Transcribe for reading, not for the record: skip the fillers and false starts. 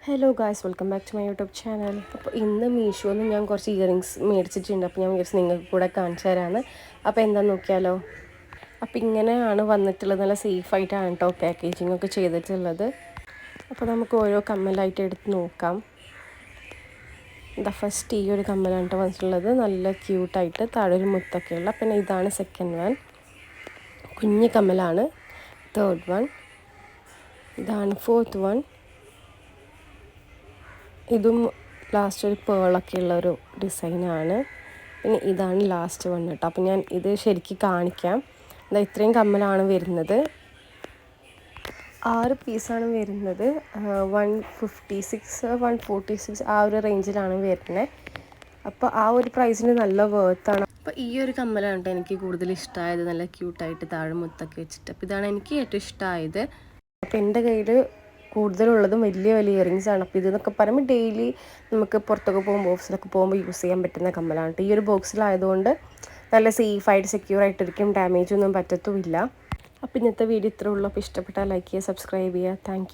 Hello guys, welcome back to my YouTube channel. അപ്പോൾ ഇന്ന് മീഷോന്ന് ഞാൻ കുറച്ച് ഇയറിങ്സ് മേടിച്ചിട്ടുണ്ട്. അപ്പോൾ ഞാൻ വിചാരിച്ചു നിങ്ങൾക്ക് കൂടെ കാണിച്ചു തരാമെന്ന്. അപ്പോൾ എന്താണെന്ന് നോക്കിയാലോ. അപ്പോൾ ഇങ്ങനെയാണ് വന്നിട്ടുള്ളത്. നല്ല സേഫായിട്ടാണ് കേട്ടോ പാക്കേജിംഗ് ഒക്കെ ചെയ്തിട്ടുള്ളത്. അപ്പോൾ നമുക്ക് ഓരോ കമ്മലായിട്ട് എടുത്ത് നോക്കാം. ഫസ്റ്റ് ഈ ഒരു കമ്മലാണ് കേട്ടോ വന്നിട്ടുള്ളത്. നല്ല ക്യൂട്ടായിട്ട് താഴെ ഒരു മുത്തൊക്കെയുള്ള. പിന്നെ ഇതാണ് സെക്കൻഡ് വൺ, കുഞ്ഞ് കമ്മലാണ്. തേർഡ് വൺ ഇതാണ്. ഫോർത്ത് വൺ ഇതും ലാസ്റ്റ് ഒരു പേളൊക്കെ ഉള്ളൊരു ഡിസൈനാണ്. പിന്നെ ഇതാണ് ലാസ്റ്റ് വൺ കേട്ടോ. അപ്പോൾ ഞാൻ ഇത് ശരിക്കും കാണിക്കാം. ഇത്രയും കമ്മലാണ് വരുന്നത്. 6 പീസാണ് വരുന്നത്. 156 146 ആ ഒരു റേഞ്ചിലാണ് വരുന്നത്. അപ്പോൾ ആ ഒരു പ്രൈസിന് നല്ല വേർത്താണ്. അപ്പോൾ ഈ ഒരു കമ്മലാണ് കേട്ടോ എനിക്ക് കൂടുതൽ ഇഷ്ടമായത്. നല്ല ക്യൂട്ടായിട്ട് താഴെ മുത്തൊക്കെ വെച്ചിട്ട്. അപ്പോൾ ഇതാണ് എനിക്ക് ഏറ്റവും ഇഷ്ടമായത്. അപ്പോൾ എൻ്റെ കയ്യിൽ കൂടുതലുള്ളതും വലിയ വലിയ ഇയറിങ്സ് ആണ്. അപ്പോൾ ഇതെന്നൊക്കെ പറയുമ്പോൾ ഡെയിലി നമുക്ക് പുറത്തൊക്കെ പോകുമ്പോൾ ഓഫീസിലൊക്കെ പോകുമ്പോൾ യൂസ് ചെയ്യാൻ പറ്റുന്ന കമ്മലാണ്. ഈ ഒരു ബോക്സിലായതുകൊണ്ട് നല്ല സേഫായിട്ട് സെക്യൂറായിട്ടിരിക്കും, ഡാമേജ് ഒന്നും പറ്റത്തുമില്ല. അപ്പോൾ ഇന്നത്തെ വീഡിയോ ഇത്രേ ഉള്ളൂ. അപ്പോൾ ഇഷ്ടപ്പെട്ടാൽ ലൈക്ക് ചെയ്യുക, സബ്സ്ക്രൈബ് ചെയ്യുക. താങ്ക്